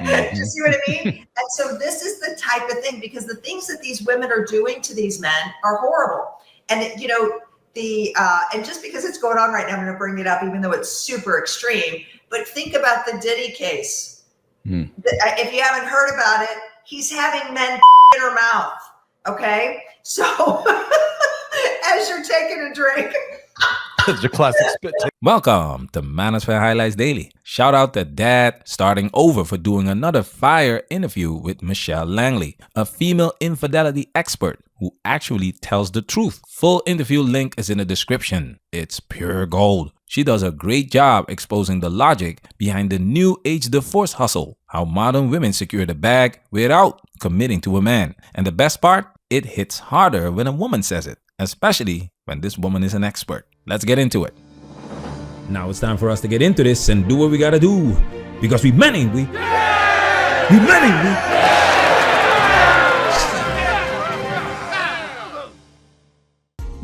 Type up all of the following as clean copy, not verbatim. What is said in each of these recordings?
You see what I mean? And so this is the type of thing, because the things that these women are doing to these men are horrible. And and just because it's going on right now, I'm going to bring it up, even though it's super extreme. But think about the Diddy case. If you haven't heard about it, he's having men in her mouth. Okay, so as you're taking a drink. That's your classic spit take. Welcome to Manosphere Highlights Daily. Shout out to Dad starting over for doing another fire interview with Michelle Langley, a female infidelity expert who actually tells the truth. Full interview link is in the description. It's pure gold. She does a great job exposing the logic behind the new age divorce hustle, how modern women secure the bag without committing to a man. And the best part, it hits harder when a woman says it, especially when this woman is an expert. Let's get into it. Now it's time for us to get into this and do what we gotta do. Because we many.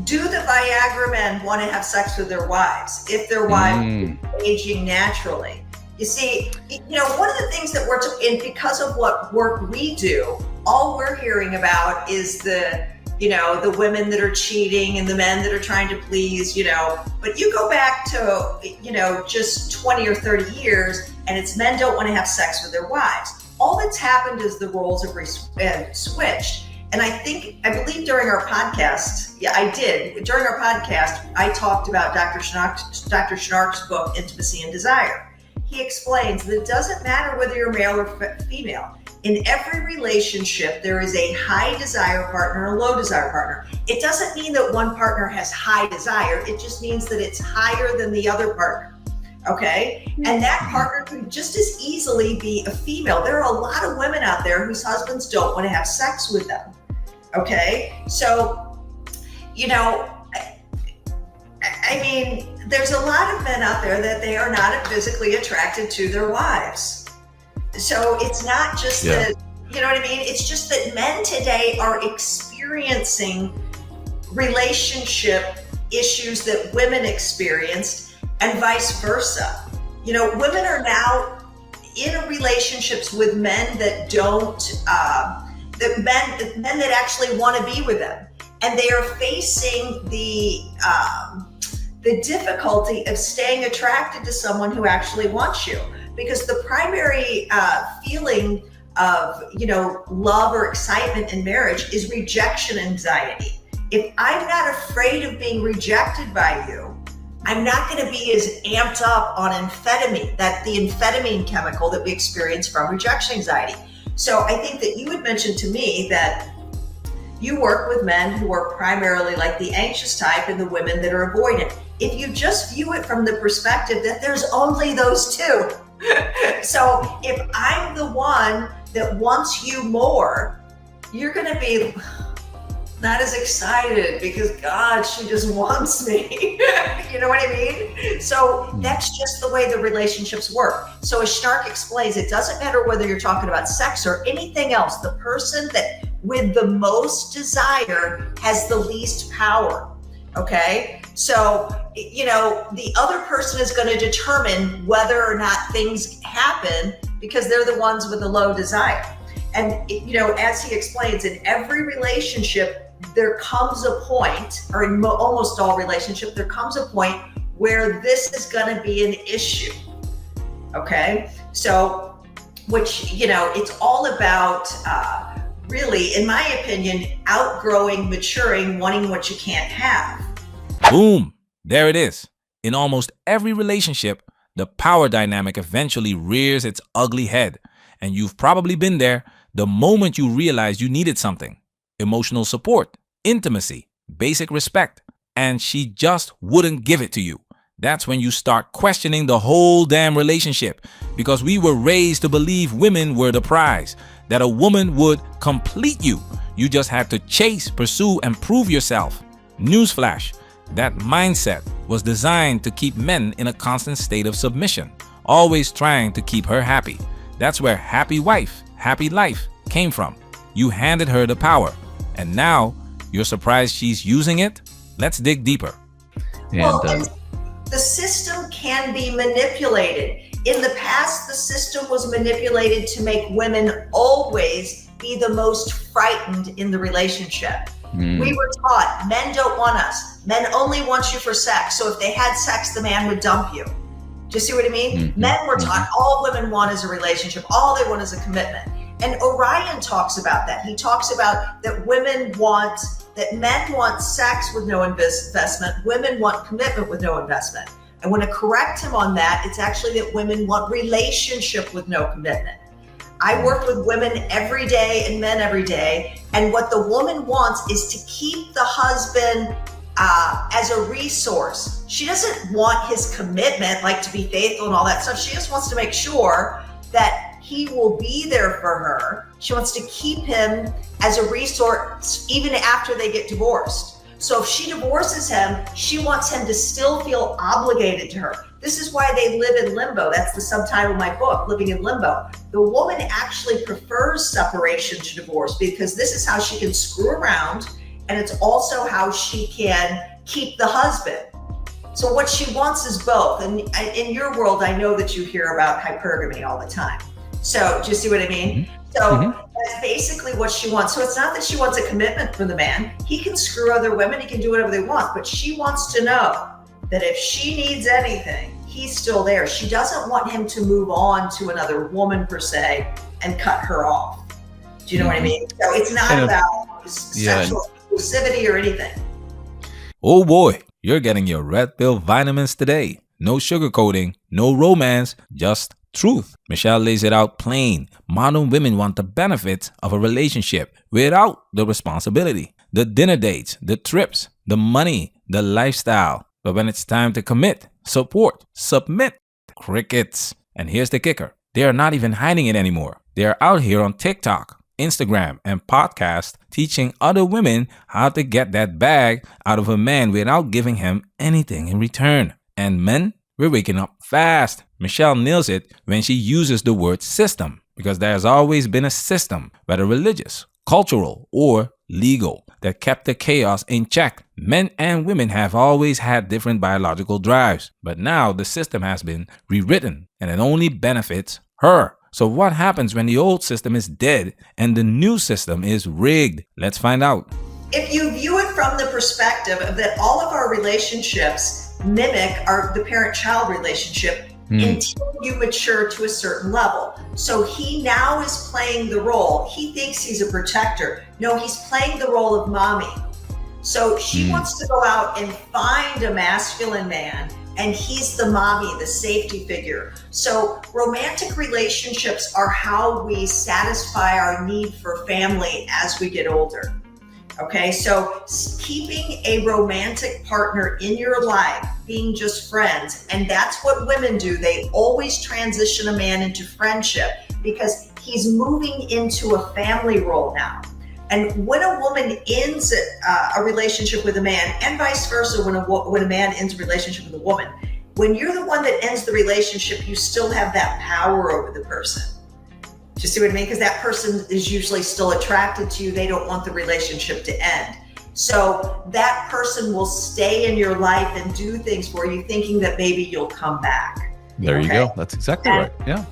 Do the Viagra men want to have sex with their wives if their wives are aging naturally? You see, one of the things that and because of what work we do, all we're hearing about is the women that are cheating and the men that are trying to please, but you go back to, just 20 or 30 years and it's men don't want to have sex with their wives. All that's happened is the roles have switched. And I believe during our podcast, during our podcast, I talked about Dr. Schnarch's book, Intimacy and Desire. He explains that it doesn't matter whether you're male or female. In every relationship, there is a high desire partner and a low desire partner. It doesn't mean that one partner has high desire. It just means that it's higher than the other partner. Okay? And that partner could just as easily be a female. There are a lot of women out there whose husbands don't want to have sex with them. Okay? So, there's a lot of men out there that they are not physically attracted to their wives. So it's not just that, it's just that men today are experiencing relationship issues that women experienced and vice versa. Women are now in relationships with men that men that actually want to be with them. And they are facing the difficulty of staying attracted to someone who actually wants you. Because the primary feeling of, love or excitement in marriage is rejection anxiety. If I'm not afraid of being rejected by you, I'm not going to be as amped up on amphetamine, the amphetamine chemical that we experience from rejection anxiety. So I think that you had mentioned to me that you work with men who are primarily like the anxious type and the women that are avoidant. If you just view it from the perspective that there's only those two. So if I'm the one that wants you more, you're going to be not as excited because God, she just wants me. You know what I mean? So that's just the way the relationships work. So as Schnarch explains, it doesn't matter whether you're talking about sex or anything else. The person that with the most desire has the least power. Okay? So, the other person is going to determine whether or not things happen because they're the ones with the low desire. And, as he explains, in every relationship, there comes a point, or in almost all relationships, there comes a point where this is going to be an issue. Okay? So, which, it's all about, really, in my opinion, outgrowing, maturing, wanting what you can't have. Boom! There it is. In almost every relationship, the power dynamic eventually rears its ugly head. And you've probably been there the moment you realized you needed something. Emotional support, intimacy, basic respect. And she just wouldn't give it to you. That's when you start questioning the whole damn relationship. Because we were raised to believe women were the prize. That a woman would complete you. You just had to chase, pursue, and prove yourself. Newsflash. That mindset was designed to keep men in a constant state of submission, always trying to keep her happy. That's where happy wife, happy life came from. You handed her the power, and now you're surprised she's using it? Let's dig deeper. And the system can be manipulated. In the past, the system was manipulated to make women always be the most frightened in the relationship. We were taught men don't want us. Men only want you for sex. So if they had sex, the man would dump you. Do you see what I mean? Men were taught all women want is a relationship. All they want is a commitment. And Orion talks about that. He talks about that men want sex with no investment. Women want commitment with no investment. I want to correct him on that. It's actually that women want relationship with no commitment. I work with women every day and men every day. And what the woman wants is to keep the husband as a resource. She doesn't want his commitment, like to be faithful and all that stuff. She just wants to make sure that he will be there for her. She wants to keep him as a resource even after they get divorced. So if she divorces him, she wants him to still feel obligated to her. This is why they live in limbo. That's the subtitle of my book, Living in Limbo. The woman actually prefers separation to divorce because this is how she can screw around, and it's also how she can keep the husband. So what she wants is both. And in your world, I know that you hear about hypergamy all the time. So do you see what I mean? So that's basically what she wants. So it's not that she wants a commitment from the man. He can screw other women. He can do whatever they want. But she wants to know that if she needs anything, he's still there. She doesn't want him to move on to another woman per se and cut her off. Do you know what I mean? So it's not about sexual exclusivity or anything. Oh boy, you're getting your red pill vitamins today. No sugarcoating, no romance, just truth. Michelle lays it out plain. Modern women want the benefits of a relationship without the responsibility. The dinner dates, the trips, the money, the lifestyle. But when it's time to commit, support, submit, crickets. And here's the kicker. They are not even hiding it anymore. They are out here on TikTok, Instagram, and podcast teaching other women how to get that bag out of a man without giving him anything in return. And men, we're waking up fast. Michelle nails it when she uses the word system, because there has always been a system, whether religious, cultural, or legal, that kept the chaos in check. Men and women have always had different biological drives, but now the system has been rewritten and it only benefits her. So what happens when the old system is dead and the new system is rigged? Let's find out. If you view it from the perspective of that all of our relationships mimic the parent-child relationship until you mature to a certain level. So he now is playing the role. He thinks he's a protector. No, he's playing the role of mommy. So she wants to go out and find a masculine man, and he's the mommy, the safety figure. So romantic relationships are how we satisfy our need for family as we get older. Okay, so keeping a romantic partner in your life, being just friends, and that's what women do. They always transition a man into friendship because he's moving into a family role now. And when a woman ends a relationship with a man, and vice versa, when a man ends a relationship with a woman, when you're the one that ends the relationship, you still have that power over the person. Do you see what I mean? Because that person is usually still attracted to you. They don't want the relationship to end. So that person will stay in your life and do things for you, thinking that maybe you'll come back. There you go. That's exactly right. Yeah.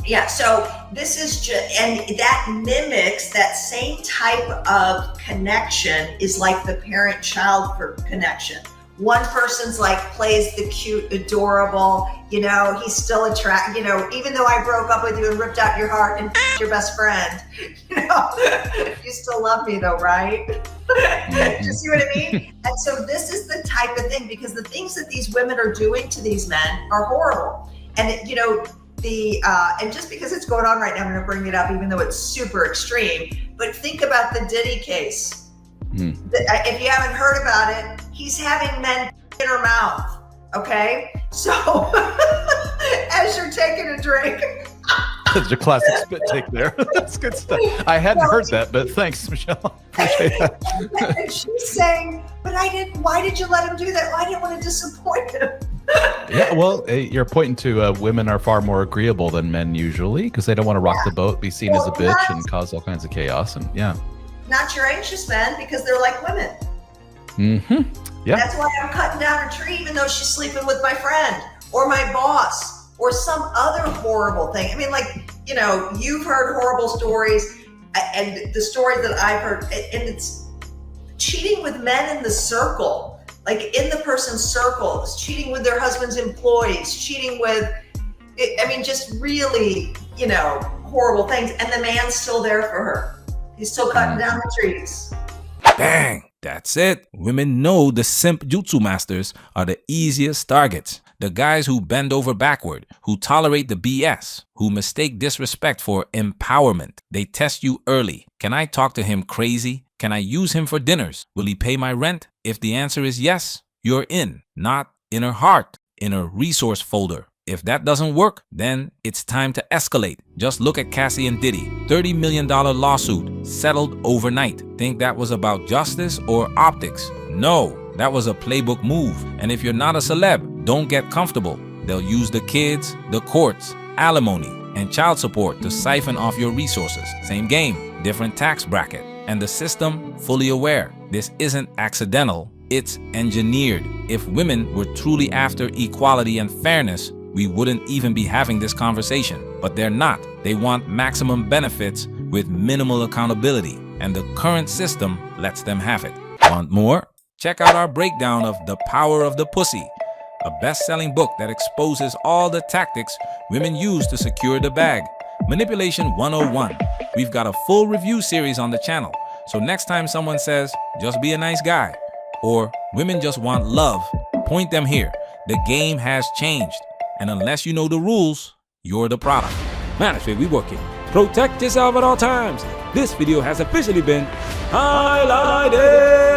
Yeah. So this is just, and that mimics that same type of connection is like the parent-child connection. One person's like plays the cute, adorable, he's still attracted, even though I broke up with you and ripped out your heart and your best friend, you still love me though, right? You see what I mean? And so this is the type of thing, because the things that these women are doing to these men are horrible. And and just because it's going on right now, I'm going to bring it up, even though it's super extreme, but think about the Diddy case. If you haven't heard about it, he's having men in her mouth. Okay, so as you're taking a drink, that's your classic spit take there. That's good stuff. I hadn't heard that, but thanks, Michelle. Appreciate that. And she's saying, "But I didn't. Why did you let him do that? Well, I didn't want to disappoint him." Yeah, well, you're pointing to women are far more agreeable than men usually, because they don't want to rock the boat, be seen as a bitch, and cause all kinds of chaos. And not your anxious men, because they're like women. Yeah. That's why I'm cutting down a tree, even though she's sleeping with my friend or my boss or some other horrible thing. I mean, like, you know, you've heard horrible stories, and the story that I've heard, and it's cheating with men in the circle, like in the person's circles, cheating with their husband's employees, cheating with, I mean, just really, you know, horrible things. And the man's still there for her. He's still cutting down the trees. Bang! That's it. Women know the simp jutsu masters are the easiest targets. The guys who bend over backward, who tolerate the BS, who mistake disrespect for empowerment. They test you early. Can I talk to him crazy? Can I use him for dinners? Will he pay my rent? If the answer is yes, you're in, not in her heart, in her resource folder. If that doesn't work, then it's time to escalate. Just look at Cassie and Diddy. $30 million lawsuit settled overnight. Think that was about justice or optics? No, that was a playbook move. And if you're not a celeb, don't get comfortable. They'll use the kids, the courts, alimony, and child support to siphon off your resources. Same game, different tax bracket. And the system fully aware. This isn't accidental, it's engineered. If women were truly after equality and fairness, we wouldn't even be having this conversation. But they're not. They want maximum benefits with minimal accountability. And the current system lets them have it. Want more? Check out our breakdown of The Power of the Pussy, a best-selling book that exposes all the tactics women use to secure the bag. Manipulation 101. We've got a full review series on the channel. So next time someone says, just be a nice guy, or women just want love, point them here. The game has changed. And unless you know the rules, you're the product. Management, we working. Protect yourself at all times. This video has officially been highlighted.